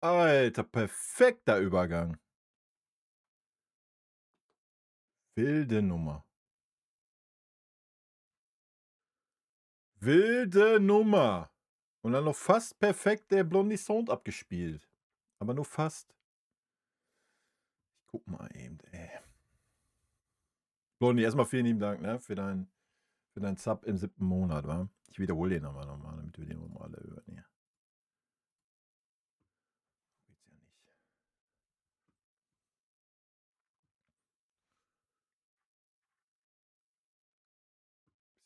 Alter, perfekter Übergang. Wilde Nummer. Wilde Nummer. Und dann noch fast perfekt der Blondie Sound abgespielt. Aber nur fast. Ich guck mal eben, ey. Blondie, erstmal vielen lieben Dank, ne, für deinen Sub im 7. Monat, wa? Ich wiederhole den aber nochmal, damit wir den nochmal alle hören hier. Geht's ja nicht.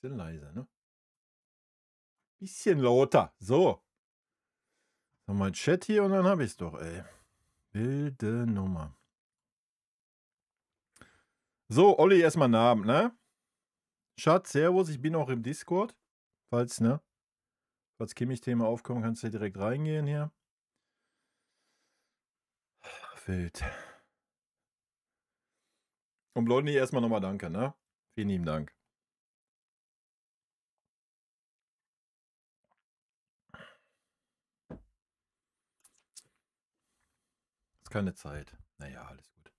Bisschen leiser, ne? Bisschen lauter. So. Nochmal Chat hier und dann habe ich's doch, ey. Wilde Nummer. So, Olli, erstmal Namen, ne? Schatz, servus, ich bin auch im Discord. Falls Kimmich-Thema aufkommt, kannst du direkt reingehen hier. Wild. Und Blondie erstmal nochmal danke, ne? Vielen lieben Dank. Ist keine Zeit. Naja, alles gut.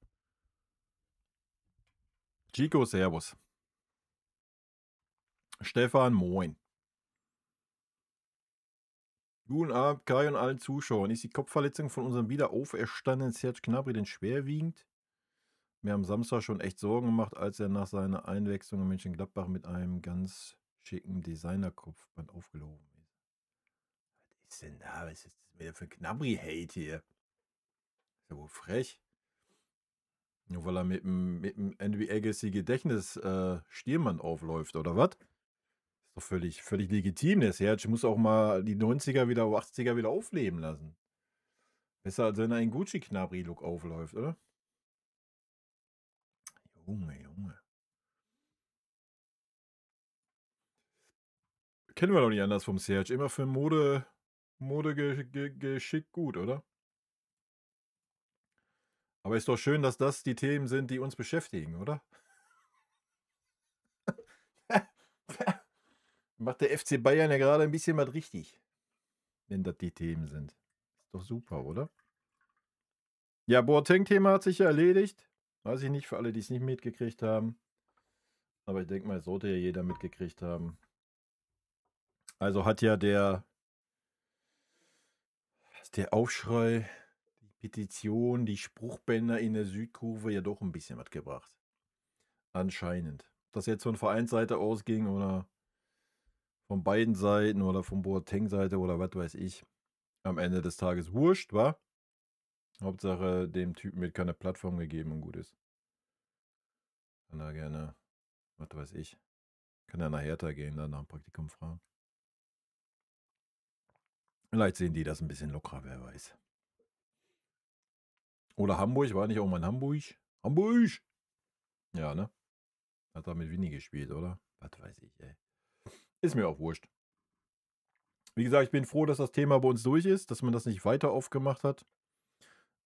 Chico, servus. Stefan, moin. Guten Abend, Kai und allen Zuschauern. Ist die Kopfverletzung von unserem wieder auferstandenen Serge Gnabry denn schwerwiegend? Mir am Samstag schon echt Sorgen gemacht, als er nach seiner Einwechslung in Mönchengladbach mit einem ganz schicken Designerkopfband aufgelaufen ist. Was ist denn da? Was ist das wieder für Gnabry-Hate hier? Ist ja wohl frech. Nur weil er mit dem NBA-Legacy Gedächtnis Stiermann aufläuft, oder was? Ist doch völlig legitim. Der Serge muss auch mal die 90er wieder, 80er wieder aufleben lassen. Besser als wenn er in Gucci-Gnabry-Look aufläuft, oder? Junge. Kennen wir doch nicht anders vom Serge. Immer für Mode geschickt gut, oder? Aber ist doch schön, dass das die Themen sind, die uns beschäftigen, oder? Macht der FC Bayern ja gerade ein bisschen was richtig. Wenn das die Themen sind. Ist doch super, oder? Ja, Boateng-Thema hat sich ja erledigt. Weiß ich nicht, für alle, die es nicht mitgekriegt haben. Aber ich denke mal, sollte ja jeder mitgekriegt haben. Also hat ja der Aufschrei, die Petition, die Spruchbänder in der Südkurve ja doch ein bisschen was gebracht. Anscheinend. Ob das jetzt von Vereinsseite ausging oder von beiden Seiten oder von Boateng-Seite oder was weiß ich. Am Ende des Tages wurscht, wa? Hauptsache, dem Typen wird keine Plattform gegeben und gut ist. Kann er gerne, was weiß ich, kann er nach Hertha gehen, dann nach dem Praktikum fragen. Vielleicht sehen die das ein bisschen lockerer, wer weiß. Oder Hamburg, war nicht auch mal in Hamburg? Hamburg! Ja, ne? Hat da mit Winnie gespielt, oder? Was weiß ich, ey. Ist mir auch wurscht. Wie gesagt, ich bin froh, dass das Thema bei uns durch ist, dass man das nicht weiter aufgemacht hat.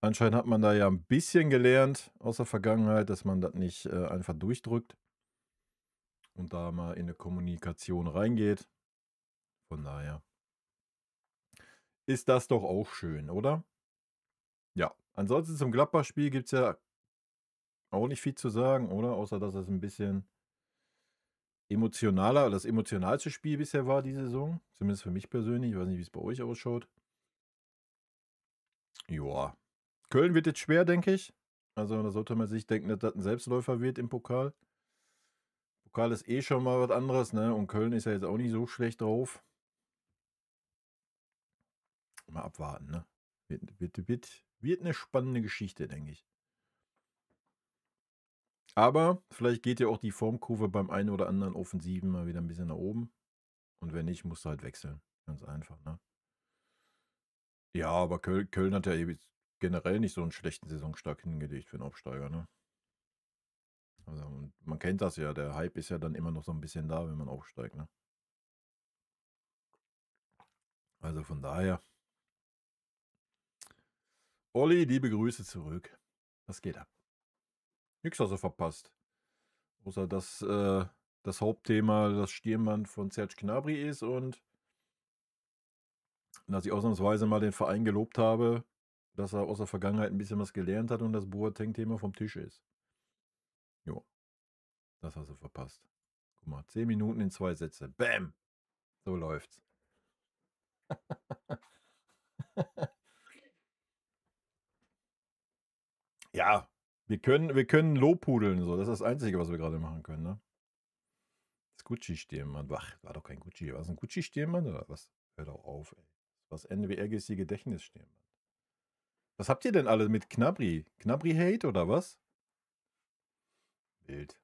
Anscheinend hat man da ja ein bisschen gelernt aus der Vergangenheit, dass man das nicht einfach durchdrückt und da mal in eine Kommunikation reingeht. Von daher ist das doch auch schön, oder? Ja, ansonsten zum Gladbach-Spiel gibt es ja auch nicht viel zu sagen, oder? Außer, dass es ein bisschen emotionaler, das emotionalste Spiel bisher war die Saison. Zumindest für mich persönlich. Ich weiß nicht, wie es bei euch ausschaut. Joa. Köln wird jetzt schwer, denke ich. Also da sollte man sich denken, dass das ein Selbstläufer wird im Pokal. Pokal ist eh schon mal was anderes, ne? Und Köln ist ja jetzt auch nicht so schlecht drauf. Mal abwarten, ne? Wird eine spannende Geschichte, denke ich. Aber vielleicht geht ja auch die Formkurve beim einen oder anderen Offensiven mal wieder ein bisschen nach oben. Und wenn nicht, musst du halt wechseln. Ganz einfach, ne? Ja, aber Köln hat ja generell nicht so einen schlechten Saisonstart hingelegt für einen Aufsteiger, ne? Also, und man kennt das ja, der Hype ist ja dann immer noch so ein bisschen da, wenn man aufsteigt, ne? Also von daher. Olli, liebe Grüße zurück. Was geht ab? Nix hast du verpasst. Außer dass das Hauptthema das Stirnband von Serge Gnabry ist und dass ich ausnahmsweise mal den Verein gelobt habe, dass er aus der Vergangenheit ein bisschen was gelernt hat und das Boateng-Thema vom Tisch ist. Jo, das hast du verpasst. Guck mal, 10 Minuten in 2 Sätze. Bam! So läuft's. Ja, wir können lobhudeln, so. Das ist das Einzige, was wir gerade machen können, ne? Das Gucci-Stirnband. Ach, war doch kein Gucci. War das ein Gucci-Stirnband oder was? Hör doch auf, ey. Was NWR-GC Gedächtnisstirnband. Was habt ihr denn alle mit Knabri? Knabri-Hate oder was? Wild.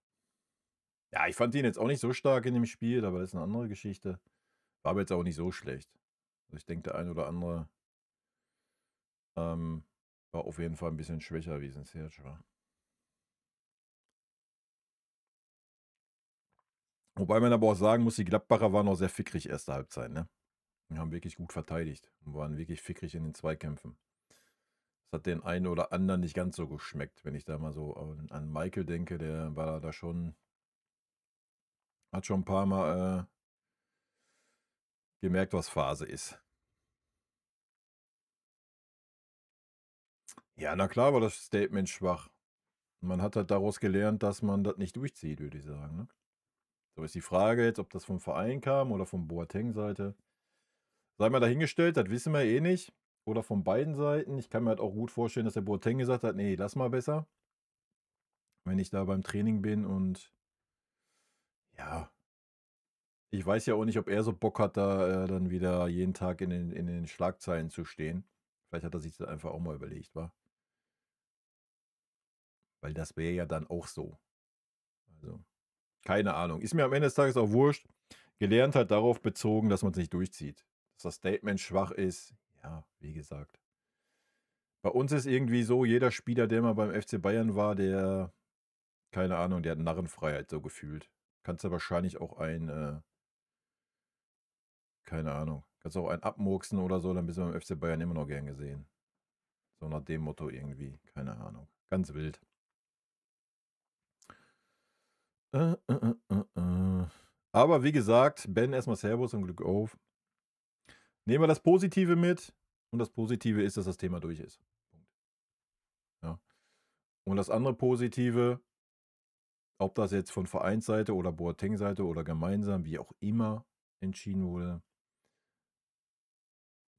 Ja, ich fand ihn jetzt auch nicht so stark in dem Spiel, aber das ist eine andere Geschichte. War aber jetzt auch nicht so schlecht. Also ich denke, der ein oder andere war auf jeden Fall ein bisschen schwächer, wie es in Serge war. Wobei man aber auch sagen muss, die Gladbacher waren auch sehr fickrig erste Halbzeit, ne? Die haben wirklich gut verteidigt und waren wirklich fickrig in den Zweikämpfen. Das hat den einen oder anderen nicht ganz so geschmeckt, wenn ich da mal so an Michael denke, der war da schon, hat schon ein paar Mal gemerkt, was Phase ist. Ja, na klar war das Statement schwach. Man hat halt daraus gelernt, dass man das nicht durchzieht, würde ich sagen. Ne? So ist die Frage jetzt, ob das vom Verein kam oder von Boateng-Seite. Sei mal dahingestellt, das wissen wir eh nicht. Oder von beiden Seiten. Ich kann mir halt auch gut vorstellen, dass der Boateng gesagt hat, nee, lass mal besser. Wenn ich da beim Training bin und ja, ich weiß ja auch nicht, ob er so Bock hat, da dann wieder jeden Tag in den Schlagzeilen zu stehen. Vielleicht hat er sich das einfach auch mal überlegt, wa? Weil das wäre ja dann auch so. Also, keine Ahnung. Ist mir am Ende des Tages auch wurscht. Gelernt halt darauf bezogen, dass man es nicht durchzieht. Dass das Statement schwach ist. Ja, wie gesagt. Bei uns ist irgendwie so, jeder Spieler, der mal beim FC Bayern war, der, keine Ahnung, der hat Narrenfreiheit so gefühlt. Kannst du wahrscheinlich auch keine Ahnung, kannst auch einen abmurksen oder so, dann bist du beim FC Bayern immer noch gern gesehen. So nach dem Motto irgendwie, keine Ahnung. Ganz wild. Aber wie gesagt, Ben, erstmal Servus und Glück auf. Nehmen wir das Positive mit. Und das Positive ist, dass das Thema durch ist. Ja. Und das andere Positive, ob das jetzt von Vereinsseite oder Boateng-Seite oder gemeinsam, wie auch immer entschieden wurde,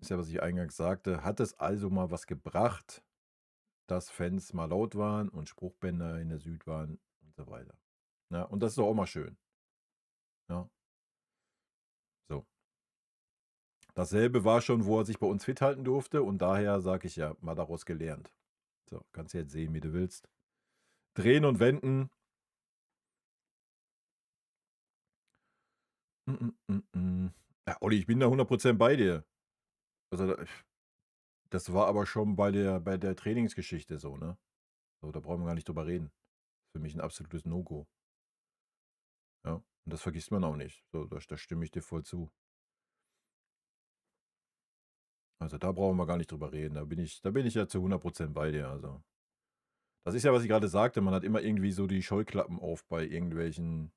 ist ja, was ich eingangs sagte, hat es also mal was gebracht, dass Fans mal laut waren und Spruchbänder in der Süd waren und so weiter. Ja, und das ist doch auch mal schön. Ja. So. Dasselbe war schon, wo er sich bei uns fit halten durfte und daher sage ich ja, mal daraus gelernt. So, kannst du jetzt sehen, wie du willst. Drehen und wenden. Ja, Olli, ich bin da 100% bei dir. Also, das war aber schon bei der Trainingsgeschichte so, ne? So, da brauchen wir gar nicht drüber reden. Für mich ein absolutes No-Go. Ja, und das vergisst man auch nicht. So, da stimme ich dir voll zu. Also, da brauchen wir gar nicht drüber reden. Da bin ich ja zu 100% bei dir, also. Das ist ja, was ich gerade sagte, man hat immer irgendwie so die Scheuklappen auf bei irgendwelchen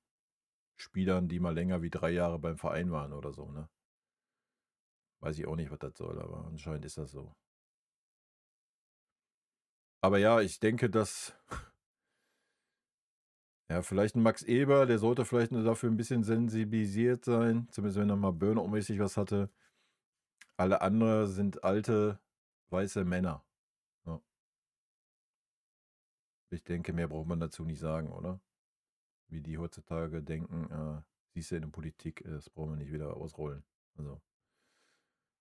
Spielern, die mal länger wie 3 Jahre beim Verein waren oder so, ne? Weiß ich auch nicht, was das soll, aber anscheinend ist das so. Aber ja, ich denke, dass ja, vielleicht 'n Max Eber, der sollte vielleicht dafür ein bisschen sensibilisiert sein, zumindest wenn er mal Burnout-mäßig was hatte. Alle anderen sind alte, weiße Männer. Ja. Ich denke, mehr braucht man dazu nicht sagen, oder? Wie die heutzutage denken, siehst du in der Politik, das brauchen wir nicht wieder ausrollen. Also,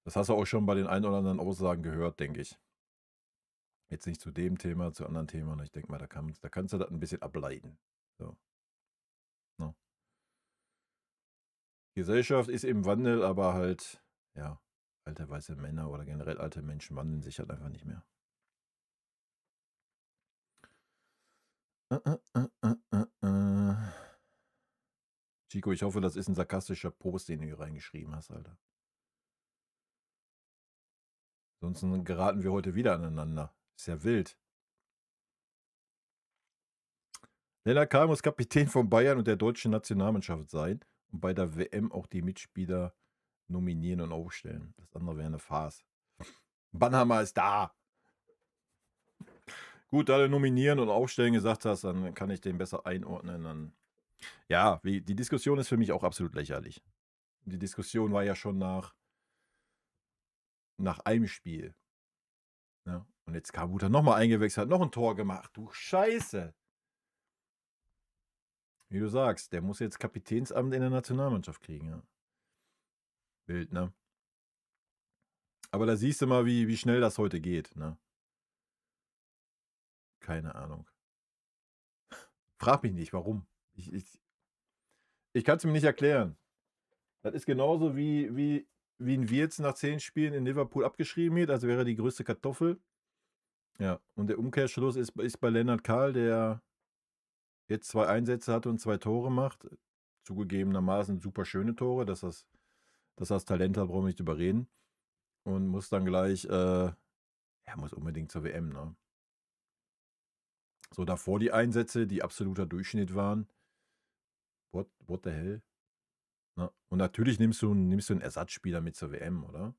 das hast du auch schon bei den ein oder anderen Aussagen gehört, denke ich. Jetzt nicht zu dem Thema, zu anderen Themen. Ich denke mal, da kannst du das ein bisschen ableiten. So, ne? Gesellschaft ist im Wandel, aber halt, ja, alte weiße Männer oder generell alte Menschen wandeln sich halt einfach nicht mehr. Chico, ich hoffe, das ist ein sarkastischer Post, den du hier reingeschrieben hast, Alter. Sonst geraten wir heute wieder aneinander. Ist ja wild. Lennart Kahl muss Kapitän von Bayern und der deutschen Nationalmannschaft sein und bei der WM auch die Mitspieler nominieren und aufstellen. Das andere wäre eine Farce. Bannhammer ist da. Gut, da du nominieren und aufstellen gesagt hast, dann kann ich den besser einordnen. Dann ja, die Diskussion ist für mich auch absolut lächerlich. Die Diskussion war ja schon nach einem Spiel. Ja. Und jetzt kam Wuter nochmal eingewechselt, hat noch ein Tor gemacht. Du Scheiße. Wie du sagst, der muss jetzt Kapitänsamt in der Nationalmannschaft kriegen. Ja. Wild, ne? Aber da siehst du mal, wie schnell das heute geht, ne? Keine Ahnung. Frag mich nicht, warum. Ich kann es mir nicht erklären. Das ist genauso wie ein Wirtz nach 10 Spielen in Liverpool abgeschrieben wird, als wäre er die größte Kartoffel. Ja, und der Umkehrschluss ist bei Lennart Kahl, der jetzt 2 Einsätze hatte und 2 Tore macht. Zugegebenermaßen super schöne Tore, dass das Talent hat, brauchen wir nicht drüber reden. Und muss dann gleich, muss unbedingt zur WM, ne? So davor die Einsätze, die absoluter Durchschnitt waren. What the hell? Ne? Und natürlich nimmst du einen Ersatzspieler mit zur WM, oder?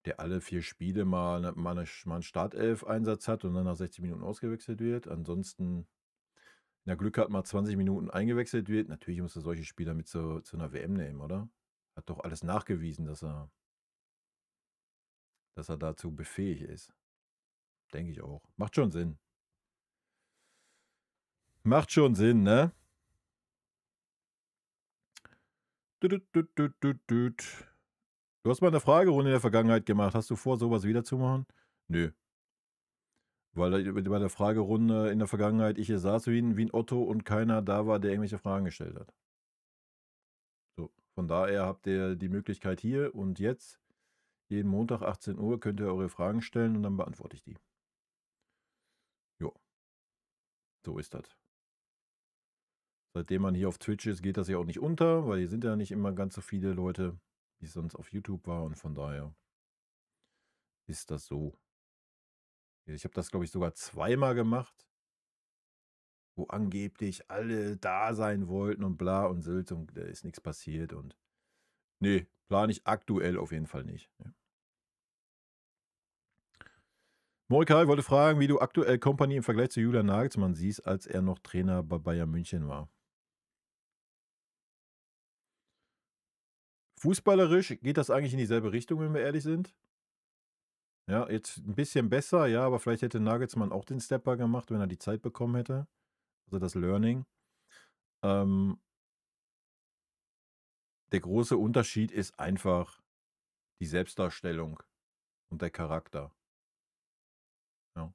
Der alle 4 Spiele mal einen Startelf-Einsatz hat und dann nach 60 Minuten ausgewechselt wird. Ansonsten, wenn er Glück hat, mal 20 Minuten eingewechselt wird. Natürlich musst du solche Spieler mit zu einer WM nehmen, oder? Hat doch alles nachgewiesen, dass er dazu befähigt ist. Denke ich auch. Macht schon Sinn. Macht schon Sinn, ne? Du hast mal eine Fragerunde in der Vergangenheit gemacht. Hast du vor, sowas wieder zu machen? Nö. Weil bei der Fragerunde in der Vergangenheit ich hier saß wie ein Otto und keiner da war, der irgendwelche Fragen gestellt hat. So, von daher habt ihr die Möglichkeit hier und jetzt, jeden Montag 18 Uhr, könnt ihr eure Fragen stellen und dann beantworte ich die. Jo, so ist das. Seitdem man hier auf Twitch ist, geht das ja auch nicht unter, weil hier sind ja nicht immer ganz so viele Leute, wie es sonst auf YouTube war und von daher ist das so. Ich habe das, glaube ich, sogar 2-mal gemacht, wo angeblich alle da sein wollten und bla und Sylt und da ist nichts passiert und nee, plane ich aktuell auf jeden Fall nicht. Ja. Morikai wollte fragen, wie du aktuell Kompanie im Vergleich zu Julian Nagelsmann siehst, als er noch Trainer bei Bayern München war. Fußballerisch geht das eigentlich in dieselbe Richtung, wenn wir ehrlich sind. Ja, jetzt ein bisschen besser, ja, aber vielleicht hätte Nagelsmann auch den Stepper gemacht, wenn er die Zeit bekommen hätte. Also das Learning. Der große Unterschied ist einfach die Selbstdarstellung und der Charakter. Ja.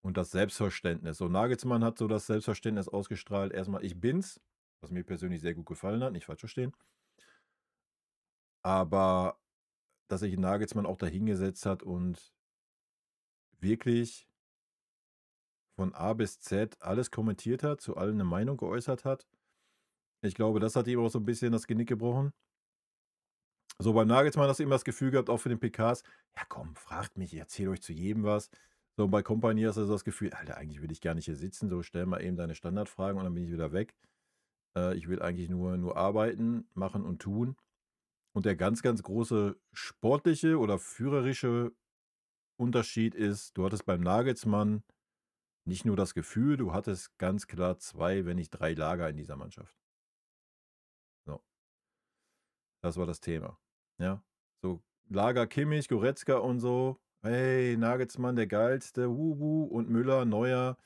Und das Selbstverständnis. So, Nagelsmann hat so das Selbstverständnis ausgestrahlt. Erstmal, ich bin's, was mir persönlich sehr gut gefallen hat, nicht falsch verstehen. Aber dass sich Nagelsmann auch dahingesetzt hat und wirklich von A bis Z alles kommentiert hat, zu allem eine Meinung geäußert hat. Ich glaube, das hat ihm auch so ein bisschen das Genick gebrochen. So, bei Nagelsmann hast du immer das Gefühl gehabt, auch für den PKs, ja komm, fragt mich, ich erzähle euch zu jedem was. So, bei Kompanie hast du so das Gefühl, Alter, eigentlich will ich gar nicht hier sitzen, so stell mal eben deine Standardfragen und dann bin ich wieder weg. Ich will eigentlich nur arbeiten, machen und tun. Und der ganz, ganz große sportliche oder führerische Unterschied ist, du hattest beim Nagelsmann nicht nur das Gefühl, du hattest ganz klar 2, wenn nicht 3 Lager in dieser Mannschaft. So, das war das Thema. Ja, so Lager Kimmich, Goretzka und so. Hey, Nagelsmann, der geilste, und Müller, Neuer.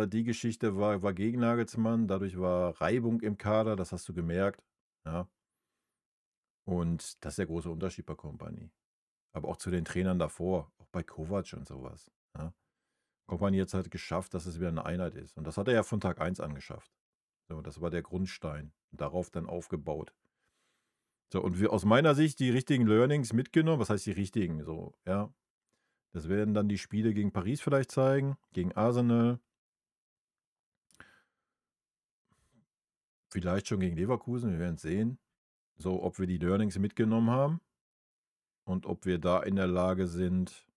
Die Geschichte war gegen Nagelsmann, dadurch war Reibung im Kader, das hast du gemerkt. Ja, und das ist der große Unterschied bei Kompany. Aber auch zu den Trainern davor, auch bei Kovac und sowas. Ja. Kompany jetzt halt geschafft, dass es wieder eine Einheit ist. Und das hat er ja von Tag 1 an geschafft. So, das war der Grundstein. Und darauf dann aufgebaut. So, und wir aus meiner Sicht die richtigen Learnings mitgenommen. Was heißt die richtigen? So, ja. Das werden dann die Spiele gegen Paris vielleicht zeigen, gegen Arsenal. Vielleicht schon gegen Leverkusen, wir werden es sehen. So, ob wir die Learnings mitgenommen haben und ob wir da in der Lage sind,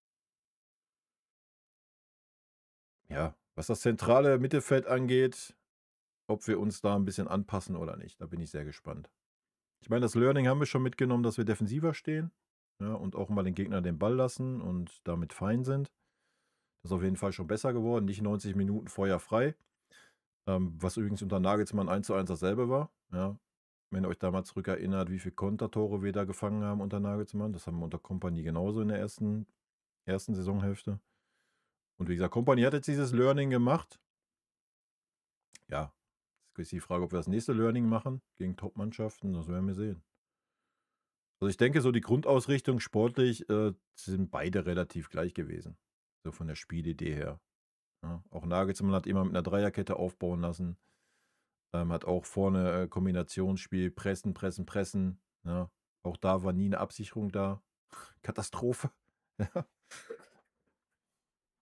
ja, was das zentrale Mittelfeld angeht, ob wir uns da ein bisschen anpassen oder nicht. Da bin ich sehr gespannt. Ich meine, das Learning haben wir schon mitgenommen, dass wir defensiver stehen, ja, und auch mal den Gegner den Ball lassen und damit fein sind. Das ist auf jeden Fall schon besser geworden. Nicht 90 Minuten feuerfrei. Was übrigens unter Nagelsmann 1:1 dasselbe war. Ja. Wenn ihr euch da mal zurückerinnert, wie viele Kontertore wir da gefangen haben unter Nagelsmann. Das haben wir unter Kompany genauso in der ersten Saisonhälfte. Und wie gesagt, Kompany hat jetzt dieses Learning gemacht. Ja, jetzt ist die Frage, ob wir das nächste Learning machen gegen Top-Mannschaften. Das werden wir sehen. Also ich denke, so die Grundausrichtung sportlich sind beide relativ gleich gewesen. So von der Spielidee her. Ja. Auch Nagelsmann hat immer mit einer Dreierkette aufbauen lassen. Hat auch vorne Kombinationsspiel, pressen, pressen, pressen. Ja. Auch da war nie eine Absicherung da. Katastrophe.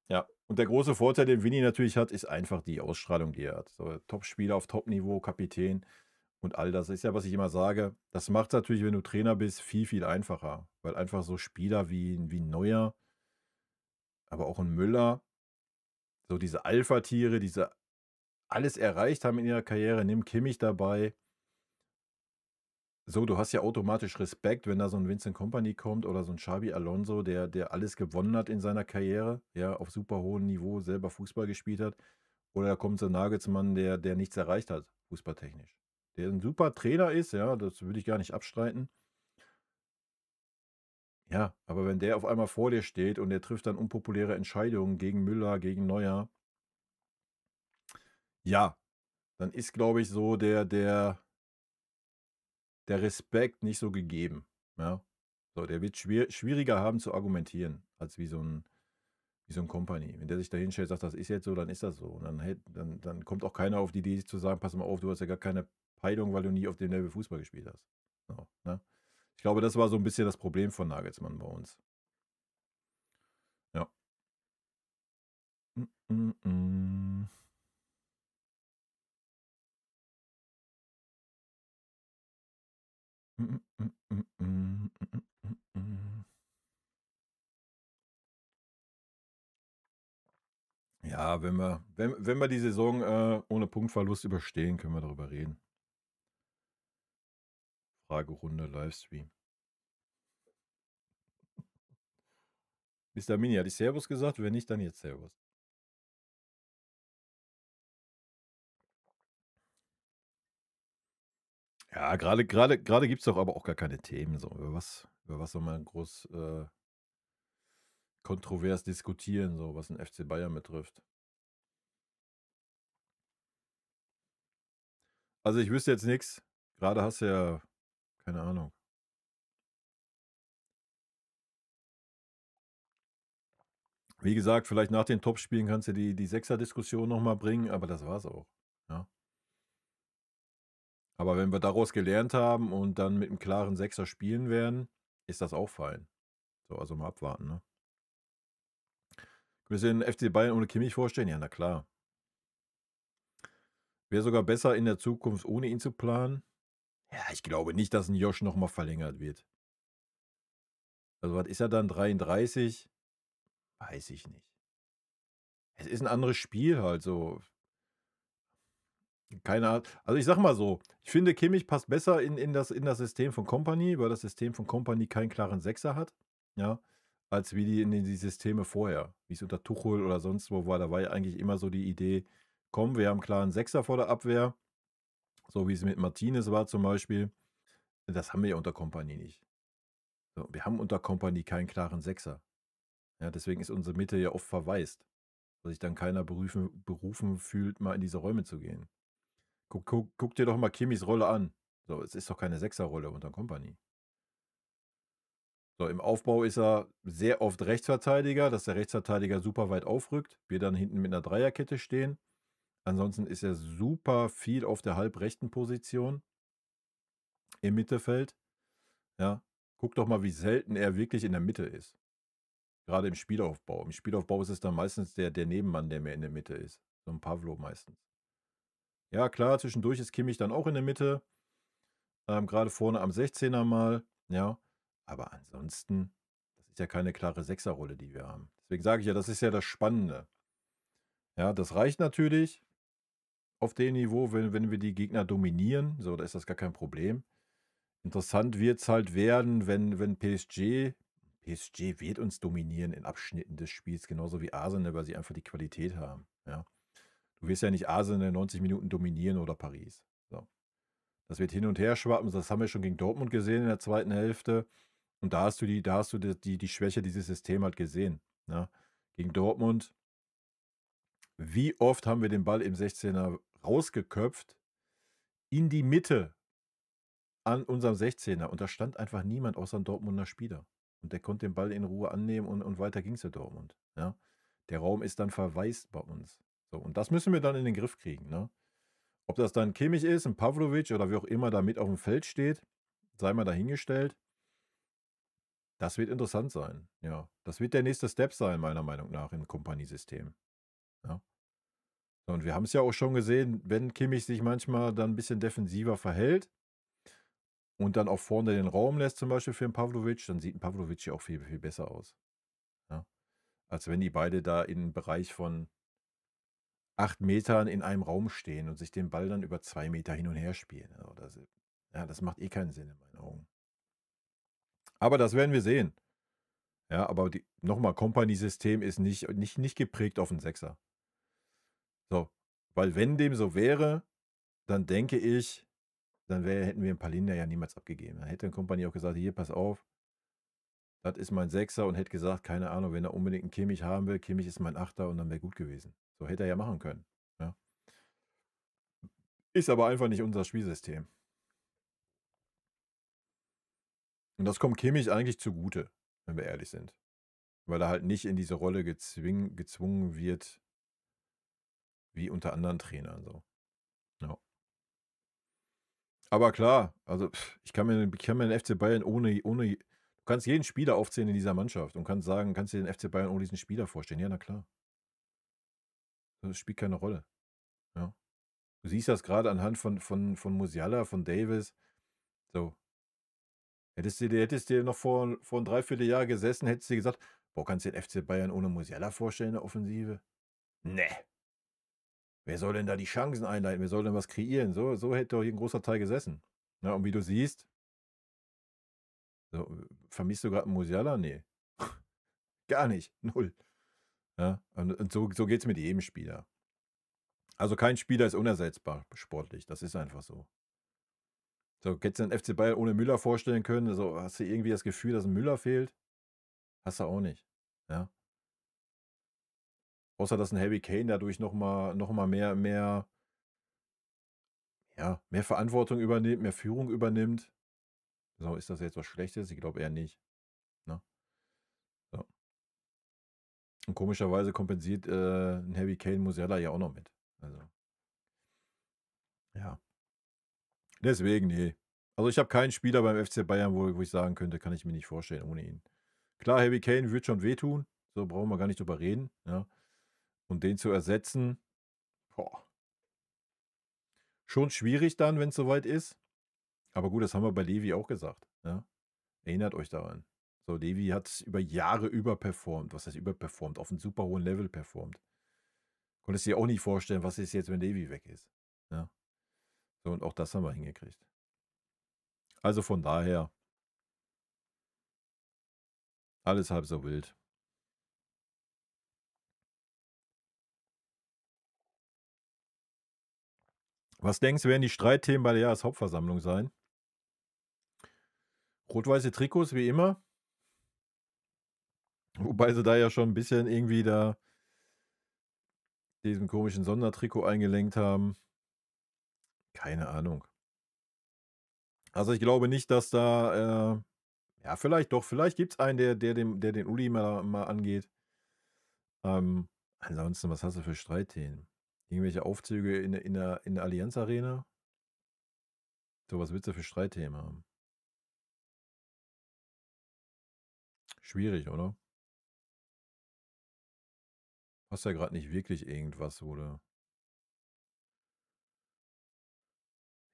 Ja, und der große Vorteil, den Vinny natürlich hat, ist einfach die Ausstrahlung, die er hat. So, Top-Spieler auf Top-Niveau, Kapitän und all das ist ja, was ich immer sage. Das macht es natürlich, wenn du Trainer bist, viel, viel einfacher. Weil einfach so Spieler wie ein Neuer, aber auch ein Müller, so diese Alpha-Tiere, diese alles erreicht haben in ihrer Karriere, nimm Kimmich dabei. So, du hast ja automatisch Respekt, wenn da so ein Vincent Kompany kommt oder so ein Xabi Alonso, der alles gewonnen hat in seiner Karriere, ja, auf super hohem Niveau selber Fußball gespielt hat. Oder da kommt so ein Nagelsmann, der nichts erreicht hat, fußballtechnisch. Der ein super Trainer ist, ja, das würde ich gar nicht abstreiten. Ja, aber wenn der auf einmal vor dir steht und der trifft dann unpopuläre Entscheidungen gegen Müller, gegen Neuer, ja, dann ist, glaube ich, so der Respekt nicht so gegeben. Ja. So, der wird schwieriger haben zu argumentieren, als wie so ein Kompany. Wenn der sich da hinstellt und sagt, das ist jetzt so, dann ist das so. Und dann kommt auch keiner auf die Idee zu sagen, pass mal auf, du hast ja gar keine Peilung, weil du nie auf dem Level Fußball gespielt hast. So, ne? Ich glaube, das war so ein bisschen das Problem von Nagelsmann bei uns. Ja. Mm, mm, mm. Mm, mm, mm, mm, mm, mm, mm. Ja, wenn wir die Saison ohne Punktverlust überstehen, können wir darüber reden. Fragerunde, Livestream. Mr. Mini, hatte ich Servus gesagt? Wenn nicht, dann jetzt Servus. Ja, gerade gibt es doch aber auch gar keine Themen. So. Über was soll man groß kontrovers diskutieren, so was den FC Bayern betrifft. Also ich wüsste jetzt nichts. Gerade hast du ja, keine Ahnung. Wie gesagt, vielleicht nach den Topspielen kannst du die Sechser-Diskussion nochmal bringen, aber das war's auch. Ja. Aber wenn wir daraus gelernt haben und dann mit einem klaren Sechser spielen werden, ist das auch fein. So, also mal abwarten, ne? Willst du den FC Bayern ohne Kimmich vorstellen? Ja, na klar. Wäre sogar besser in der Zukunft, ohne ihn zu planen. Ja, ich glaube nicht, dass ein Josh nochmal verlängert wird. Also, was ist er dann? 33? Weiß ich nicht. Es ist ein anderes Spiel halt so. Keine Ahnung. Also, ich sage mal so, ich finde, Kimmich passt besser in das System von Kompany, weil das System von Kompany keinen klaren Sechser hat, ja, als wie die Systeme vorher, wie es unter Tuchel oder sonst wo war. Da war ja eigentlich immer so die Idee: „Komm, wir haben 'n klaren Sechser vor der Abwehr“, so wie es mit Martinez war zum Beispiel. Das haben wir ja unter Kompany nicht. So, wir haben unter Kompany keinen klaren Sechser. Ja, deswegen ist unsere Mitte ja oft verwaist, weil sich dann keiner berufen fühlt, mal in diese Räume zu gehen. Guck dir doch mal Kimmis Rolle an. So, es ist doch keine Sechserrolle unter Kompany. So, im Aufbau ist er sehr oft Rechtsverteidiger, dass der Rechtsverteidiger super weit aufrückt, wir dann hinten mit einer Dreierkette stehen. Ansonsten ist er super viel auf der halbrechten Position im Mittelfeld. Ja, guck doch mal, wie selten er wirklich in der Mitte ist. Gerade im Spielaufbau. Im Spielaufbau ist es dann meistens der Nebenmann, der mehr in der Mitte ist. So ein Pavlo meistens. Ja, klar, zwischendurch ist Kimmich dann auch in der Mitte. Gerade vorne am 16er mal, ja. Aber ansonsten, das ist ja keine klare Sechserrolle, die wir haben. Deswegen sage ich ja, das ist ja das Spannende. Ja, das reicht natürlich auf dem Niveau, wenn wir die Gegner dominieren. So, da ist das gar kein Problem. Interessant wird es halt werden, wenn PSG wird uns dominieren in Abschnitten des Spiels, genauso wie Arsenal, weil sie einfach die Qualität haben. Ja. Du wirst ja nicht Arsenal 90 Minuten dominieren oder Paris. So. Das wird hin und her schwappen. Das haben wir schon gegen Dortmund gesehen in der zweiten Hälfte. Und da hast du die Schwäche dieses Systems halt gesehen. Ja. Gegen Dortmund, wie oft haben wir den Ball im 16er rausgeköpft in die Mitte an unserem 16er und da stand einfach niemand außer ein Dortmunder Spieler. Und der konnte den Ball in Ruhe annehmen und weiter ging es für Dortmund. Ja. Der Raum ist dann verwaist bei uns. So, und das müssen wir dann in den Griff kriegen. Ne? Ob das dann Kimmich ist, ein Pavlovic oder wie auch immer da mit auf dem Feld steht, sei mal dahingestellt. Das wird interessant sein. Ja, das wird der nächste Step sein, meiner Meinung nach, im Kompaniesystem. Ja. So, und wir haben es ja auch schon gesehen, wenn Kimmich sich manchmal dann ein bisschen defensiver verhält und dann auch vorne den Raum lässt, zum Beispiel für einen Pavlovic, dann sieht ein Pavlovic ja auch viel, viel besser aus. Ja. Als wenn die beide da im Bereich von 8 Metern in einem Raum stehen und sich den Ball dann über 2 Meter hin und her spielen. Also das macht eh keinen Sinn in meinen Augen. Aber das werden wir sehen. Ja, aber nochmal, Company-System ist nicht geprägt auf einen Sechser. So, weil wenn dem so wäre, dann denke ich, dann hätten wir einen Palinja ja niemals abgegeben. Dann hätte ein Company auch gesagt, hier, pass auf, das ist mein Sechser und hätte gesagt, keine Ahnung, wenn er unbedingt einen Kimmich haben will, Kimmich ist mein Achter und dann wäre gut gewesen. So hätte er ja machen können. Ja. Ist aber einfach nicht unser Spielsystem. Und das kommt Kimmich eigentlich zugute, wenn wir ehrlich sind. Weil er halt nicht in diese Rolle gezwungen wird, wie unter anderen Trainern. So. Ja. Aber klar, also ich kann mir den FC Bayern du kannst jeden Spieler aufzählen in dieser Mannschaft und kannst dir den FC Bayern ohne diesen Spieler vorstellen. Ja, na klar. Das spielt keine Rolle. Ja. Du siehst das gerade anhand von Musiala, von Davis. So. Hättest du dir noch vor ein Dreivierteljahr gesessen, hättest du dir gesagt, boah, kannst du den FC Bayern ohne Musiala vorstellen in der Offensive? Nee. Wer soll denn da die Chancen einleiten? Wer soll denn was kreieren? So hätte doch hier ein großer Teil gesessen. Ja, und wie du siehst, so, vermisst du gerade einen Musiala? Nee. Gar nicht. Null. Ja, und so geht es mit jedem Spieler. Also kein Spieler ist unersetzbar sportlich. Das ist einfach so. So, hättest du den FC Bayern ohne Müller vorstellen können? Also, hast du irgendwie das Gefühl, dass ein Müller fehlt? Hast du auch nicht. Ja. Außer dass ein Harry Kane dadurch noch mal mehr Verantwortung übernimmt, mehr Führung übernimmt. So, ist das jetzt was Schlechtes? Ich glaube eher nicht. Ne? So. Und komischerweise kompensiert ein Harry Kane Musiala ja auch noch mit. Also, ja. Deswegen, nee. Also ich habe keinen Spieler beim FC Bayern, wo ich sagen könnte, kann ich mir nicht vorstellen ohne ihn. Klar, Harry Kane wird schon wehtun. So brauchen wir gar nicht drüber reden. Ja. Und den zu ersetzen, boah. Schon schwierig dann, wenn es soweit ist. Aber gut, das haben wir bei Levi auch gesagt. Ja. Erinnert euch daran. So, Levi hat über Jahre überperformt. Was heißt überperformt? Auf einem super hohen Level performt. Konntest dir auch nicht vorstellen, was ist jetzt, wenn Levi weg ist. Ja. So, und auch das haben wir hingekriegt. Also von daher, alles halb so wild. Was denkst du, werden die Streitthemen bei der Jahreshauptversammlung sein? Rot-weiße Trikots, wie immer. Wobei sie da ja schon ein bisschen irgendwie da diesem komischen Sondertrikot eingelenkt haben. Keine Ahnung. Also ich glaube nicht, dass da, ja, vielleicht doch, vielleicht gibt es einen, der den Uli mal angeht. Ansonsten, was hast du für Streitthemen? Irgendwelche Aufzüge in der Allianz Arena? So, was willst du für Streitthemen haben? Schwierig, oder? Hast ja gerade nicht wirklich irgendwas, oder?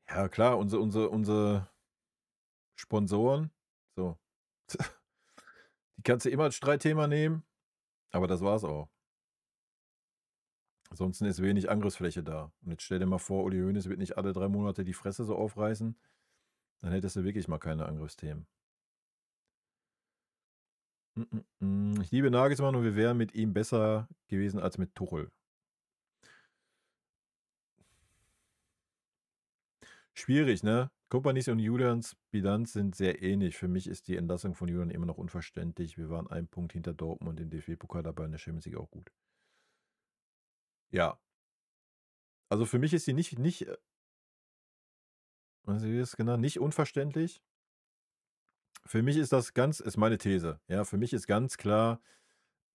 Ja, klar, unsere Sponsoren, so. Die kannst du immer als Streitthema nehmen, aber das war's auch. Ansonsten ist wenig Angriffsfläche da. Und jetzt stell dir mal vor, Uli Hoeneß wird nicht alle 3 Monate die Fresse so aufreißen. Dann hättest du wirklich mal keine Angriffsthemen. Ich liebe Nagelsmann und wir wären mit ihm besser gewesen als mit Tuchel. Schwierig, ne? Kompanis und Julians Bilanz sind sehr ähnlich. Für mich ist die Entlassung von Julian immer noch unverständlich. Wir waren einen Punkt hinter Dortmund im DFB-Pokal dabei, in der Champions League auch gut. Ja. Also für mich ist die nicht, was wie es genannt, nicht unverständlich. Für mich ist ist meine These. Ja, für mich ist ganz klar,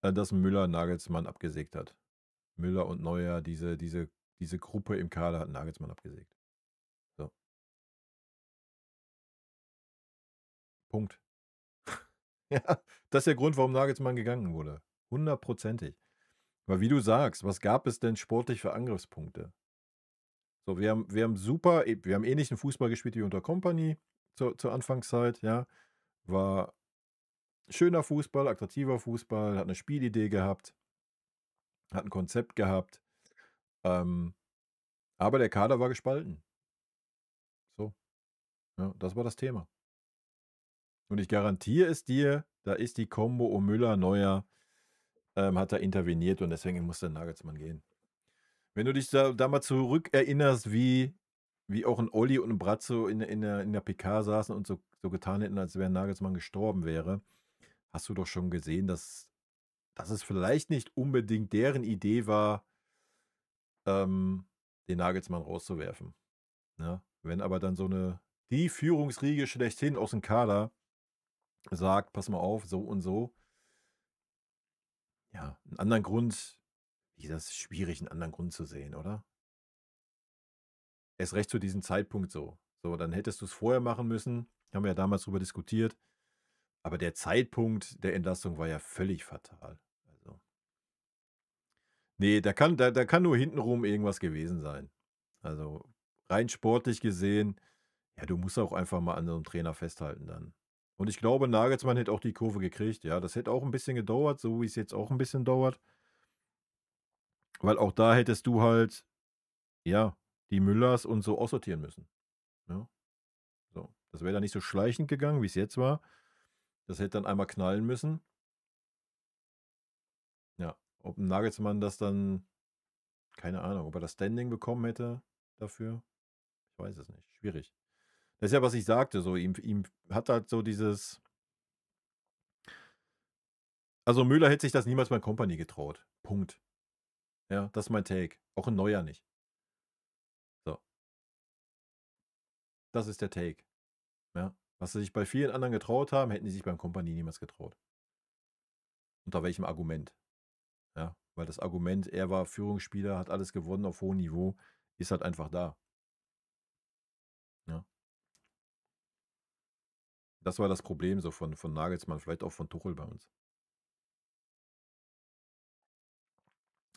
dass Müller Nagelsmann abgesägt hat. Müller und Neuer, diese Gruppe im Kader hat Nagelsmann abgesägt. So. Punkt. Ja, das ist der Grund, warum Nagelsmann gegangen wurde. 100%ig. Weil wie du sagst, was gab es denn sportlich für Angriffspunkte? So, wir haben ähnlichen Fußball gespielt wie unter Kompany zur Anfangszeit, ja. War schöner Fußball, attraktiver Fußball, hat eine Spielidee gehabt, hat ein Konzept gehabt. Aber der Kader war gespalten. So, ja, das war das Thema. Und ich garantiere es dir, da ist die Kombo um Müller, Neuer, hat da interveniert und deswegen musste Nagelsmann gehen. Wenn du dich da mal zurückerinnerst, wie auch ein Olli und ein Brazzo in der PK saßen und so getan hätten, als wäre Nagelsmann gestorben wäre, hast du doch schon gesehen, dass es vielleicht nicht unbedingt deren Idee war, den Nagelsmann rauszuwerfen. Ja? Wenn aber dann die Führungsriege schlechthin aus dem Kader sagt, pass mal auf, so und so. Ja, einen anderen Grund, das ist schwierig, einen anderen Grund zu sehen, oder? Erst recht zu diesem Zeitpunkt so. So, dann hättest du es vorher machen müssen. Haben wir ja damals drüber diskutiert. Aber der Zeitpunkt der Entlassung war ja völlig fatal. Also, nee, da kann nur hintenrum irgendwas gewesen sein. Also, rein sportlich gesehen, ja, du musst auch einfach mal an so einem Trainer festhalten dann. Und ich glaube, Nagelsmann hätte auch die Kurve gekriegt. Ja, das hätte auch ein bisschen gedauert, so wie es jetzt auch ein bisschen dauert. Weil auch da hättest du halt, ja, die Müllers und so aussortieren müssen. Ja, so. Das wäre dann nicht so schleichend gegangen, wie es jetzt war. Das hätte dann einmal knallen müssen. Ja, ob ein Nagelsmann das dann, keine Ahnung, ob er das Standing bekommen hätte dafür, ich weiß es nicht. Schwierig. Das ist ja, was ich sagte, so ihm hat halt so dieses. Also Müller hätte sich das niemals bei Kompany getraut. Punkt. Ja, das ist mein Take. Auch ein Neuer nicht. So. Das ist der Take. Ja. Was sie sich bei vielen anderen getraut haben, hätten die sich beim Kompany niemals getraut. Unter welchem Argument? Ja, weil das Argument, er war Führungsspieler, hat alles gewonnen auf hohem Niveau, ist halt einfach da. Ja. Das war das Problem so von Nagelsmann, vielleicht auch von Tuchel bei uns.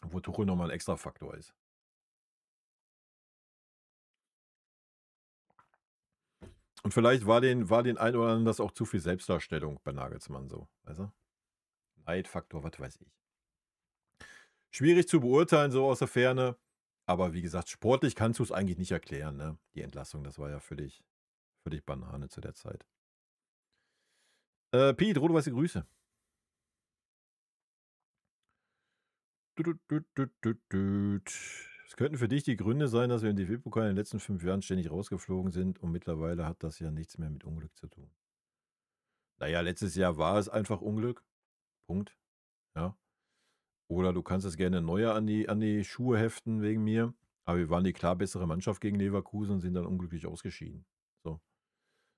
Obwohl Tuchel nochmal ein extra Faktor ist. Und vielleicht war den einen oder anderen das auch zu viel Selbstdarstellung bei Nagelsmann so. Weißt du? Neidfaktor, was weiß ich. Schwierig zu beurteilen, so aus der Ferne. Aber wie gesagt, sportlich kannst du es eigentlich nicht erklären, ne? Die Entlassung, das war ja völlig Banane zu der Zeit. Piet, rot-weiße Grüße. Es könnten für dich die Gründe sein, dass wir im DFB-Pokal in den letzten 5 Jahren ständig rausgeflogen sind und mittlerweile hat das ja nichts mehr mit Unglück zu tun. Naja, letztes Jahr war es einfach Unglück. Punkt. Ja. Oder du kannst es gerne Neuer an die Schuhe heften wegen mir. Aber wir waren die klar bessere Mannschaft gegen Leverkusen und sind dann unglücklich ausgeschieden. So.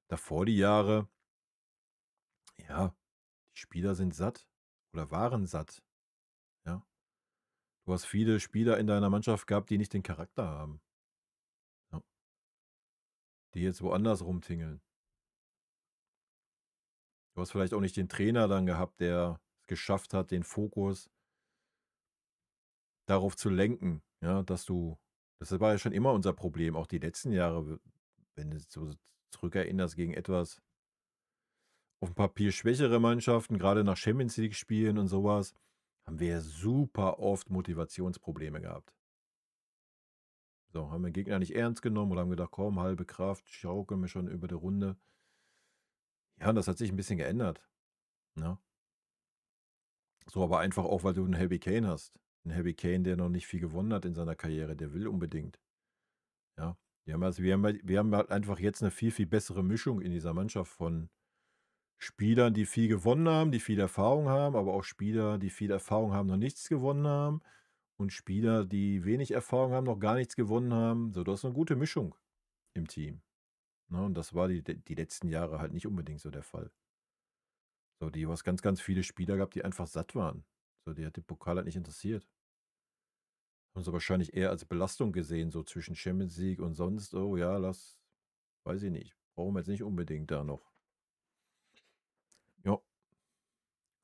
Davor die Jahre, ja, die Spieler sind satt oder waren satt. Ja. Du hast viele Spieler in deiner Mannschaft gehabt, die nicht den Charakter haben. Ja. Die jetzt woanders rumtingeln. Du hast vielleicht auch nicht den Trainer dann gehabt, der es geschafft hat, den Fokus darauf zu lenken, ja, das war ja schon immer unser Problem, auch die letzten Jahre, wenn du so zurückerinnerst, gegen etwas auf dem Papier schwächere Mannschaften, gerade nach Champions League Spielen und sowas, haben wir ja super oft Motivationsprobleme gehabt. So, haben wir den Gegner nicht ernst genommen oder haben gedacht, komm, halbe Kraft, schaukeln wir schon über die Runde. Ja, und das hat sich ein bisschen geändert. Ne? So, aber einfach auch, weil du einen Harry Kane hast. 'N Harry Kane, der noch nicht viel gewonnen hat in seiner Karriere, der will unbedingt, ja. Wir haben halt einfach jetzt eine viel, viel bessere Mischung in dieser Mannschaft von Spielern, die viel gewonnen haben, die viel Erfahrung haben, aber auch Spieler, die viel Erfahrung haben, noch nichts gewonnen haben und Spieler, die wenig Erfahrung haben, noch gar nichts gewonnen haben. So, du hast 'ne gute Mischung im Team, ne? Und das war die letzten Jahre halt nicht unbedingt so der Fall. So, du hast ganz, ganz viele Spieler gehabt, die einfach satt waren. So, die hat der Pokal halt nicht interessiert. Haben sie wahrscheinlich eher als Belastung gesehen, so zwischen Champions League und sonst. Oh ja, weiß ich nicht. Brauchen wir jetzt nicht unbedingt da noch. Ja.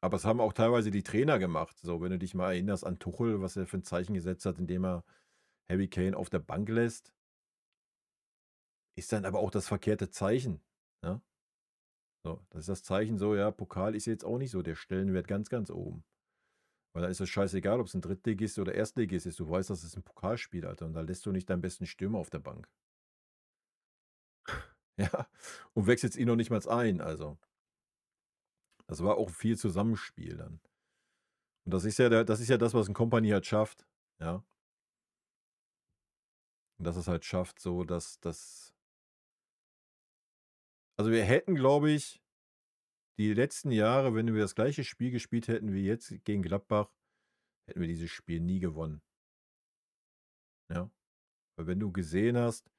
Aber es haben auch teilweise die Trainer gemacht. So, wenn du dich mal erinnerst an Tuchel, was er für ein Zeichen gesetzt hat, indem er Harry Kane auf der Bank lässt, ist dann aber auch das verkehrte Zeichen. Ja? So, das ist das Zeichen so, ja, Pokal ist jetzt auch nicht so der Stellenwert ganz, ganz oben. Weil da ist es scheißegal, ob es ein Drittligist oder Erstligist ist. Du weißt, das ist ein Pokalspiel, Alter. Und da lässt du nicht deinen besten Stürmer auf der Bank. Ja, und wechselst ihn noch nicht mal ein. Also, das war auch viel Zusammenspiel dann. Und das ist ja das, was ein Kompanie halt schafft. Ja. Und dass es halt schafft, so dass also, wir hätten, glaube ich, die letzten Jahre, wenn wir das gleiche Spiel gespielt hätten wie jetzt gegen Gladbach, hätten wir dieses Spiel nie gewonnen, ja? Weil wenn du gesehen hast,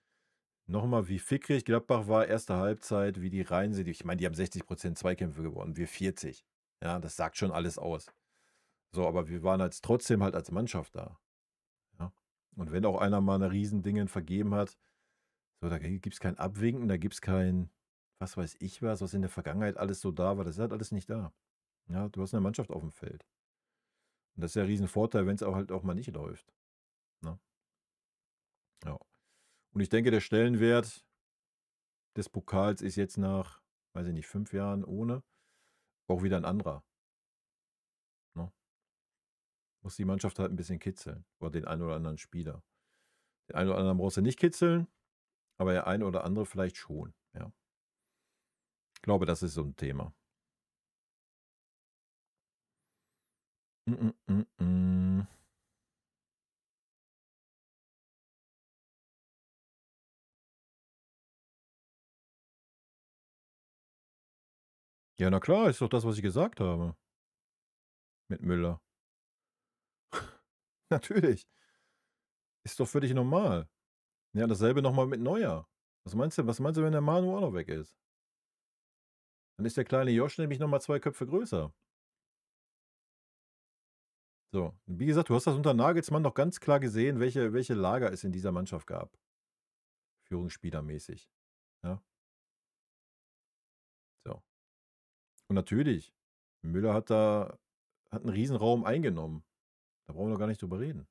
noch mal, wie fickrig Gladbach war, erste Halbzeit, wie die rein sind. Ich meine, die haben 60% Zweikämpfe gewonnen, wir 40. Ja, das sagt schon alles aus. So, aber wir waren halt trotzdem halt als Mannschaft da, ja? Und wenn auch einer mal 'ne Riesendingen vergeben hat, so, da gibt's kein Abwinken, da gibt's kein was weiß ich was in der Vergangenheit alles so da war, das ist halt alles nicht da. Ja, du hast 'ne Mannschaft aufm Feld. Und das ist ja 'n Riesenvorteil, wenn's auch halt auch mal nicht läuft, ne? Ja. Und ich denke, der Stellenwert des Pokals ist jetzt nach, weiß ich nicht, 5 Jahren ohne auch wieder 'n anderer, ne? Muss die Mannschaft halt 'n bisschen kitzeln oder den einen oder anderen Spieler. Den einen oder anderen brauchst du nicht kitzeln, aber der eine oder andere vielleicht schon, ja. Ich glaube, das ist so 'n Thema. Mm, mm, mm. Ja, na klar, ist doch das, was ich gesagt habe mit Müller. Natürlich, ist doch völlig normal. Ja, dasselbe noch mal mit Neuer. Was meinst du, wenn der Manu auch noch weg ist? Dann ist der kleine Josh nämlich noch mal 2 Köpfe größer. So, wie gesagt, du hast das unter Nagelsmann doch ganz klar gesehen, welche Lager es in dieser Mannschaft gab, führungsspielermäßig, ja, so. Und natürlich, Müller hat 'n Riesenraum eingenommen. Da brauchen wir doch gar nicht drüber reden.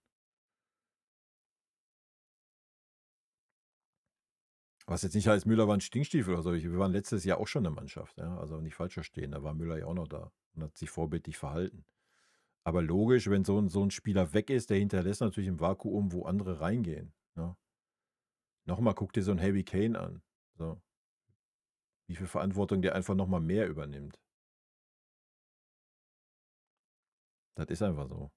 Was jetzt nicht heißt, Müller war 'n Stinkstiefel oder so. Wir waren letztes Jahr auch schon 'ne Mannschaft, ja, also nicht falsch verstehen. Da war Müller ja auch noch da und hat sich vorbildlich verhalten. Aber logisch, wenn so 'n Spieler weg ist, der hinterlässt natürlich 'n Vakuum, wo andere reingehen, ne? Noch mal, guck dir so 'n Harry Kane an, so, wie viel Verantwortung der einfach noch mal mehr übernimmt. Das ist einfach so.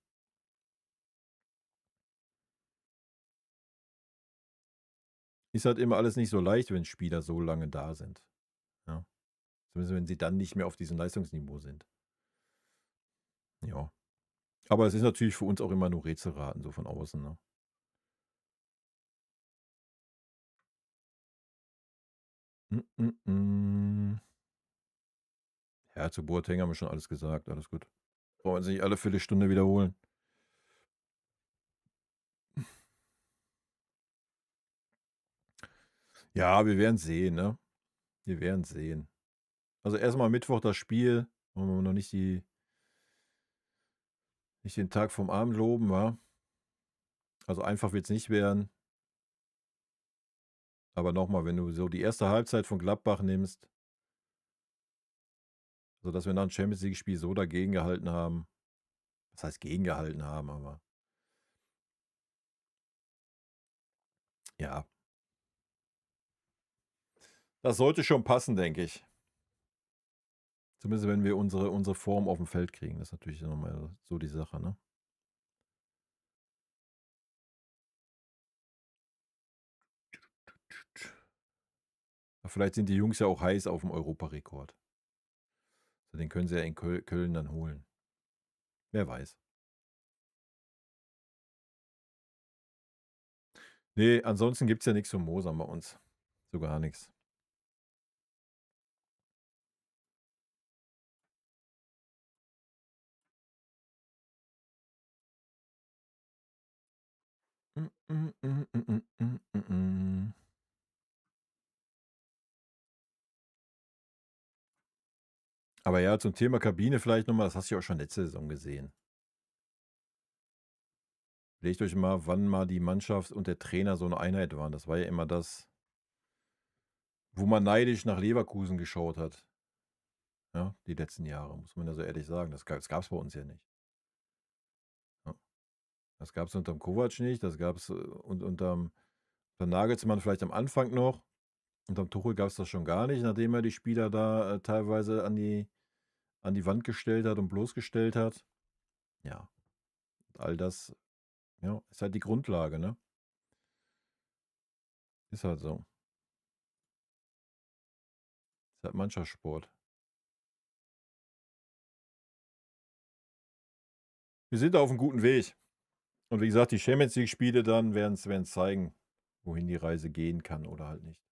Ist halt immer alles nicht so leicht, wenn Spieler so lange da sind, ja? Zumindest wenn sie dann nicht mehr auf diesem Leistungsniveau sind. Ja. Aber es ist natürlich für uns auch immer nur Rätselraten so von außen, ne? Mm. Ja, zu Boateng haben wir schon alles gesagt, alles gut. Brauchen wir uns nicht alle Viertelstunde wiederholen. Ja, wir werden sehen, ne? Wir werden sehen. Also, erst mal Mittwoch das Spiel, wollen wir noch nicht den Tag vom Abend loben, wa? Also, einfach wird's nicht werden. Aber noch mal, wenn du so die erste Halbzeit von Gladbach nimmst, sodass wir nach dem Champions-League-Spiel so dagegengehalten haben. Was heißt gegengehalten haben, aber ja, das sollte schon passen, denke ich. Zumindest wenn wir unsere Form auf dem Feld kriegen. Das ist natürlich nochmal so die Sache, ne? Vielleicht sind die Jungs ja auch heiß auf dem Europarekord. So, den können sie ja in Köln dann holen. Wer weiß. Nee, ansonsten gibt es ja nichts zum Mosern bei uns. So gar nichts. Aber ja, zum Thema Kabine vielleicht nochmal, das hast du ja auch schon letzte Saison gesehen. Legt euch mal, wann mal die Mannschaft und der Trainer so eine Einheit waren. Das war ja immer das, wo man neidisch nach Leverkusen geschaut hat. Ja, die letzten Jahre, muss man ja so ehrlich sagen. Das gab es bei uns ja nicht. Ja. Das gab es unterm Kovac nicht, das gab es unterm Nagelsmann vielleicht am Anfang noch. Unterm Tuchel gab es das schon gar nicht, nachdem er die Spieler da teilweise an die Wand gestellt hat und bloßgestellt hat. Ja, all das, ja, ist halt die Grundlage, ne? Ist halt so. Ist halt Mannschaftssport. Wir sind auf einem guten Weg. Und wie gesagt, die Champions League-Spiele dann werden es zeigen, wohin die Reise gehen kann oder halt nicht.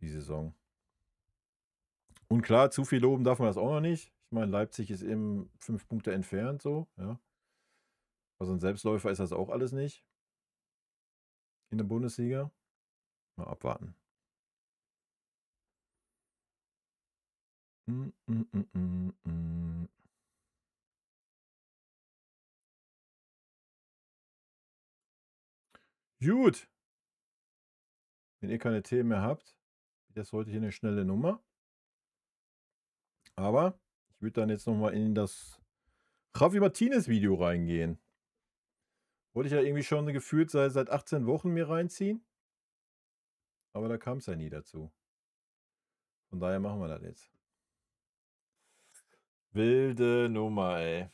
Die Saison. Und klar, zu viel loben darf man das auch noch nicht. Ich meine, Leipzig ist eben 5 Punkte entfernt, so, ja. Also ein Selbstläufer ist das auch alles nicht. In der Bundesliga. Mal abwarten. Mm, mm, mm, mm, mm. Gut. Wenn ihr keine Themen mehr habt, das ist heute hier eine schnelle Nummer. Aber ich würde dann jetzt nochmal in das Javi Martinez Video reingehen. Wollte ich ja irgendwie schon gefühlt seit 18 Wochen mir reinziehen. Aber da kam es ja nie dazu. Von daher machen wir das jetzt. Wilde Nummer, ey.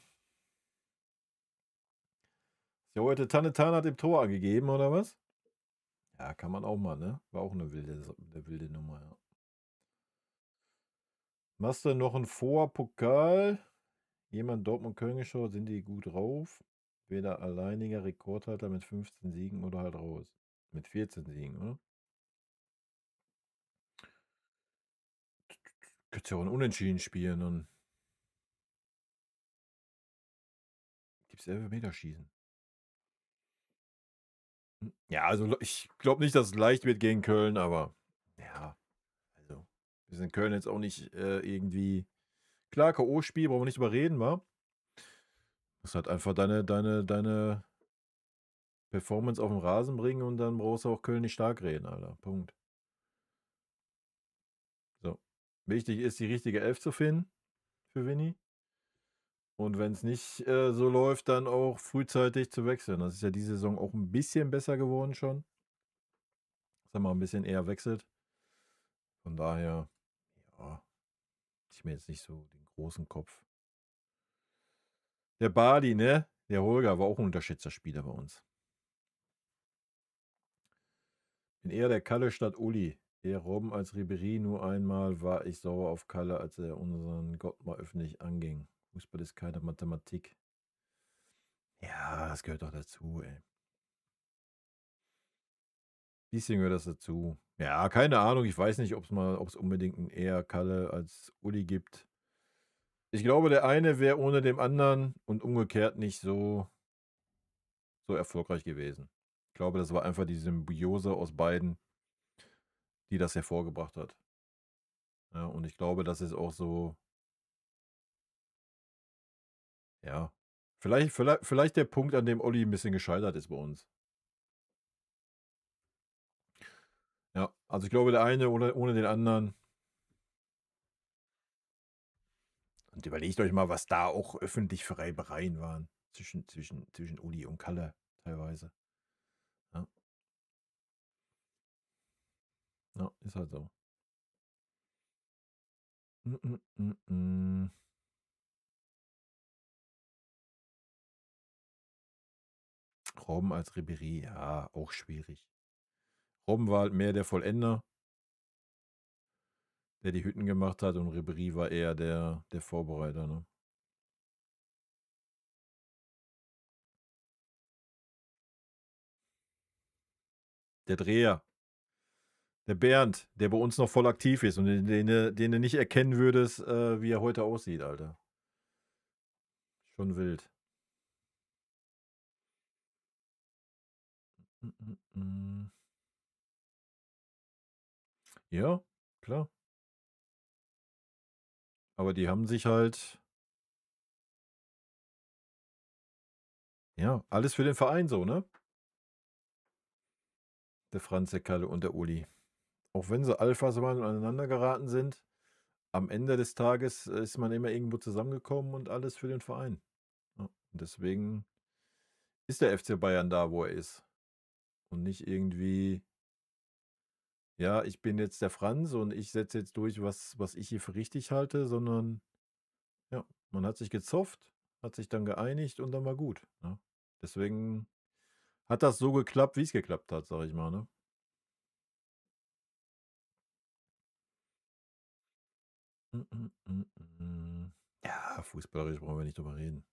Ist ja heute Tanne hat im Tor angegeben, oder was? Ja, kann man auch mal, ne? War auch eine wilde Nummer, ja. Machst du noch ein Vorpokal? Jemand Dortmund-Köln geschaut, sind die gut drauf? Weder alleiniger Rekordhalter mit 15 Siegen oder halt raus. Mit 14 Siegen, oder? Könntest ja auch ein Unentschieden spielen und gibt's Elfmeterschießen. Ja, also ich glaube nicht, dass es leicht wird gegen Köln, aber ja, also wir sind Köln jetzt auch nicht irgendwie. Klar, K.O.-Spiel, brauchen wir nicht überreden, wa? Das hat einfach deine Performance auf den Rasen bringen und dann brauchst du auch Köln nicht stark reden, Alter. Punkt. So. Wichtig ist, die richtige Elf zu finden für Vinny. Und wenn es nicht so läuft, dann auch frühzeitig zu wechseln. Das ist ja diese Saison auch ein bisschen besser geworden schon. Dass er mal ein bisschen eher wechselt. Von daher, ja, ich mir jetzt nicht so den großen Kopf. Der Badi, ne? Der Holger war auch ein unterschätzter Spieler bei uns. Bin eher der Kalle statt Uli. Der Robben als Ribéry, nur einmal war ich sauer auf Kalle, als er unseren Gott mal öffentlich anging. Fußball ist keine Mathematik. Ja, das gehört doch dazu, ey. Bisschen gehört das dazu. Ja, keine Ahnung. Ich weiß nicht, ob es unbedingt einen eher Kalle als Uli gibt. Ich glaube, der eine wäre ohne dem anderen und umgekehrt nicht so erfolgreich gewesen. Ich glaube, das war einfach die Symbiose aus beiden, die das hervorgebracht hat. Ja, und ich glaube, das ist auch so, ja, vielleicht der Punkt, an dem Olli ein bisschen gescheitert ist bei uns. Ja, also ich glaube, der eine ohne den anderen. Und überlegt euch mal, was da auch öffentlich für Reibereien waren zwischen Uli und Kalle teilweise. Ja. Ja, ist halt so. Mm, mm, mm, mm. Robben als Ribéry, ja, auch schwierig. Robben war halt mehr der Vollender, der die Hütten gemacht hat, und Ribéry war eher der Vorbereiter, ne? Der Dreher, der Bernd, der bei uns noch voll aktiv ist und den du nicht erkennen würdest, wie er heute aussieht, Alter. Schon wild. Mm, mm, mm. Ja, klar. Aber die haben sich halt, ja, alles für den Verein so, ne? Der Franz, der Kalle und der Uli. Auch wenn sie Alphas waren und aneinander geraten sind, am Ende des Tages ist man immer irgendwo zusammengekommen und alles für den Verein. Ja, und deswegen ist der FC Bayern da, wo er ist. Und nicht irgendwie, ja, ich bin jetzt der Franz und ich setze jetzt durch, was ich hier für richtig halte, sondern ja, man hat sich gezofft, hat sich dann geeinigt und dann war gut. Ne? Deswegen hat das so geklappt, wie es geklappt hat, sag ich mal. Ne? Mm, mm, mm, mm. Ja, fußballerisch brauchen wir nicht drüber reden.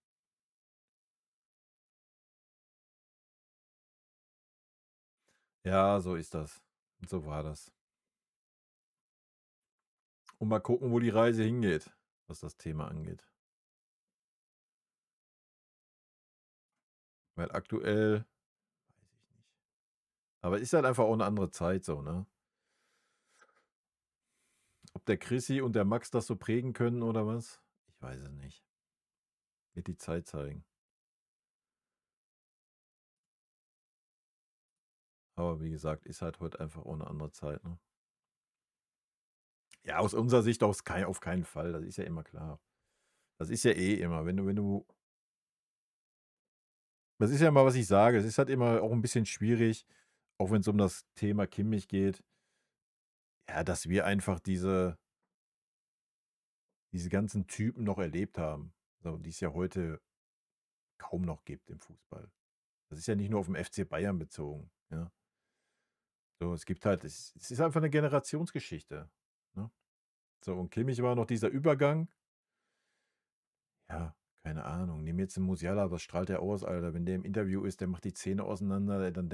Ja, so ist das. Und so war das. Und mal gucken, wo die Reise hingeht, was das Thema angeht. Weil aktuell, weiß ich nicht. Aber es ist halt einfach auch eine andere Zeit so, ne? Ob der Chrissy und der Max das so prägen können oder was? Ich weiß es nicht. Wird die Zeit zeigen. Aber wie gesagt, ist halt heute einfach auch eine andere Zeit, ne? Ja, aus unserer Sicht auf keinen Fall. Das ist ja immer klar. Das ist ja eh immer, wenn du das ist ja immer, was ich sage. Es ist halt immer auch ein bisschen schwierig, auch wenn es um das Thema Kimmich geht, ja, dass wir einfach diese ganzen Typen noch erlebt haben, so, die es ja heute kaum noch gibt im Fußball. Das ist ja nicht nur auf dem FC Bayern bezogen, ja. So, es gibt halt, es ist einfach eine Generationsgeschichte, ne? So, und Kimmich war noch dieser Übergang. Ja, keine Ahnung. Nimm jetzt 'n Musiala, was strahlt der aus, Alter? Wenn der im Interview ist, der macht die Zähne auseinander, dann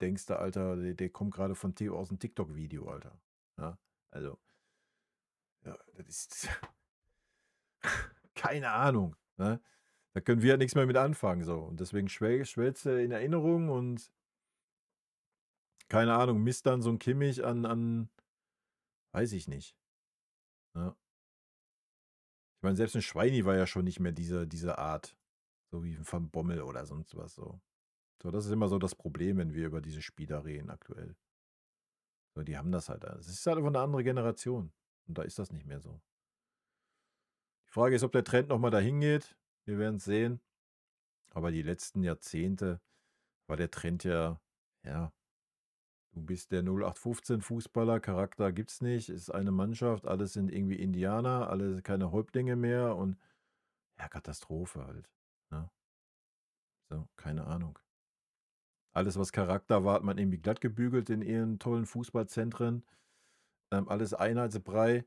denkst du, Alter, der kommt gerade von Ti aus'm TikTok-Video, Alter. Ja, also, ja, das ist keine Ahnung, ne? Da können wir ja nix mehr mit anfangen so. Und deswegen schwelgt's in Erinnerung und keine Ahnung, misst dann so 'n Kimmich an weiß ich nicht, ne? Ich meine, selbst 'n Schweini war ja schon nicht mehr diese Art, so wie 'n Van Bommel oder sonst was so. So, das ist immer so das Problem, wenn wir über diese Spieler reden aktuell. So, die haben das halt. Es ist halt einfach eine andere Generation. Und da ist das nicht mehr so. Die Frage ist, ob der Trend nochmal dahin geht. Wir werden es sehen. Aber die letzten Jahrzehnte war der Trend ja, ja, du bist der 0815 Fußballer, Charakter gibt's nicht, ist eine Mannschaft, alles sind irgendwie Indianer, alle keine Häuptlinge mehr und ja, Katastrophe halt. Ne? So, keine Ahnung. Alles, was Charakter war, hat man irgendwie glatt gebügelt in ihren tollen Fußballzentren. Alles Einheitsbrei.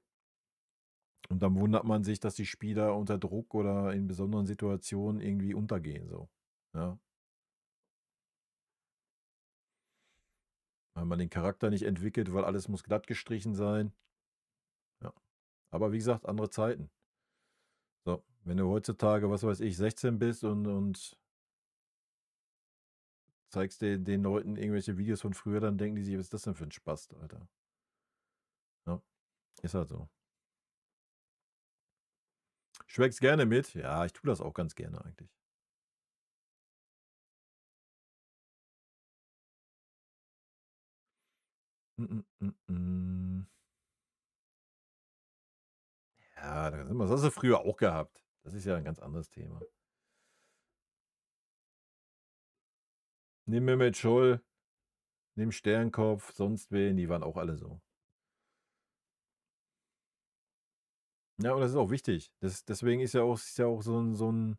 Und dann wundert man sich, dass die Spieler unter Druck oder in besonderen Situationen irgendwie untergehen, so. Ja, weil man den Charakter nicht entwickelt, weil alles muss glatt gestrichen sein. Ja. Aber wie gesagt, andere Zeiten. So, wenn du heutzutage, was weiß ich, 16 bist und zeigst den Leuten irgendwelche Videos von früher, dann denken die sich: „Was ist das denn für ein Spast, Alter?“ Ja, ist halt so. Schmeckst gerne mit? Ja, ich tue das auch ganz gerne eigentlich. Mm, mm, mm, mm. Ja, das hast du früher auch gehabt. Das ist ja ein ganz anderes Thema. Nimm Mehmet Scholl, nimm Sternkopf, sonst wen, die waren auch alle so. Ja, und das ist auch wichtig. Deswegen ist ja auch so ein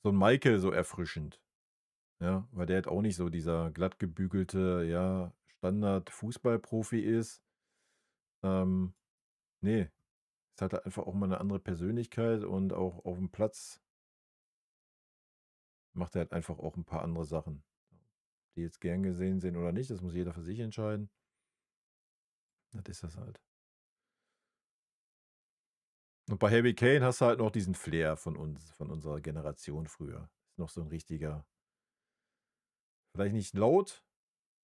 Michael so erfrischend, ja, weil der halt auch nicht so dieser glatt gebügelte, ja, Standard-Fußballprofi ist. Ähm, ne, ist halt einfach auch mal eine andere Persönlichkeit und auch auf dem Platz macht er halt einfach auch ein paar andere Sachen, die jetzt gern gesehen sind oder nicht. Das muss jeder für sich entscheiden. Das ist das halt. Und bei Harry Kane hast du halt noch diesen Flair von uns, von unserer Generation früher. Ist noch so ein richtiger, vielleicht nicht laut,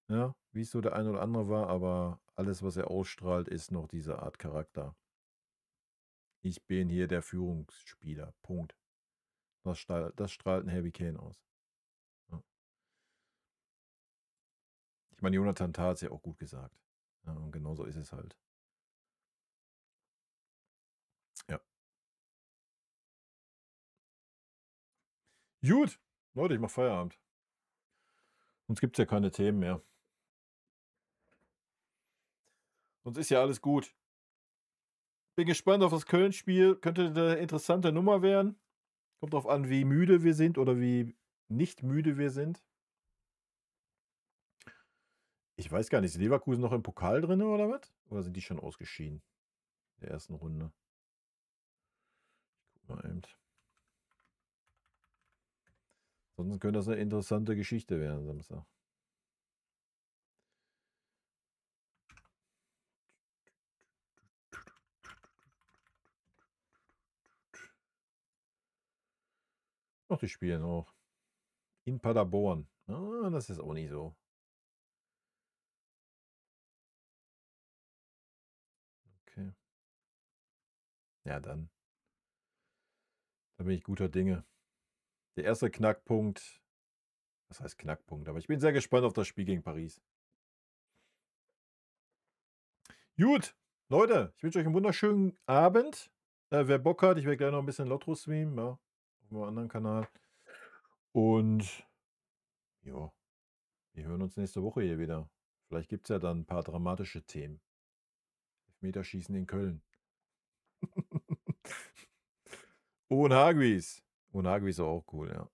ja, wie es so der eine oder andere war, aber alles, was er ausstrahlt, ist noch diese Art Charakter. Ich bin hier der Führungsspieler. Punkt. Das strahlt ein Harry Kane aus. Ja. Ich meine, Jonathan Tah hat es ja auch gut gesagt. Ja, und genau so ist es halt. Ja. Gut, Leute, ich mach Feierabend. Sonst gibt es ja keine Themen mehr. Sonst ist ja alles gut. Bin gespannt auf das Köln-Spiel. Könnte eine interessante Nummer werden. Kommt drauf an, wie müde wir sind oder wie nicht müde wir sind. Ich weiß gar nicht, ist Leverkusen noch im Pokal drin oder was? Oder sind die schon ausgeschieden in der ersten Runde? Guck mal eben. Sonst könnte das eine interessante Geschichte werden, Samstag. Ach, die spielen auch. In Paderborn. Ah, das ist auch nicht so. Okay. Ja, dann. Da bin ich guter Dinge. Der erste Knackpunkt. Was heißt Knackpunkt? Aber ich bin sehr gespannt auf das Spiel gegen Paris. Gut, Leute, ich wünsche euch einen wunderschönen Abend. Wer Bock hat, ich werde gleich noch ein bisschen Lotto streamen, ja, auf einem anderen Kanal. Und ja, wir hören uns nächste Woche hier wieder. Vielleicht gibt es ja dann ein paar dramatische Themen. Elfmeterschießen in Köln. Owen Hargreaves. Owen Hargreaves ist auch cool, ja.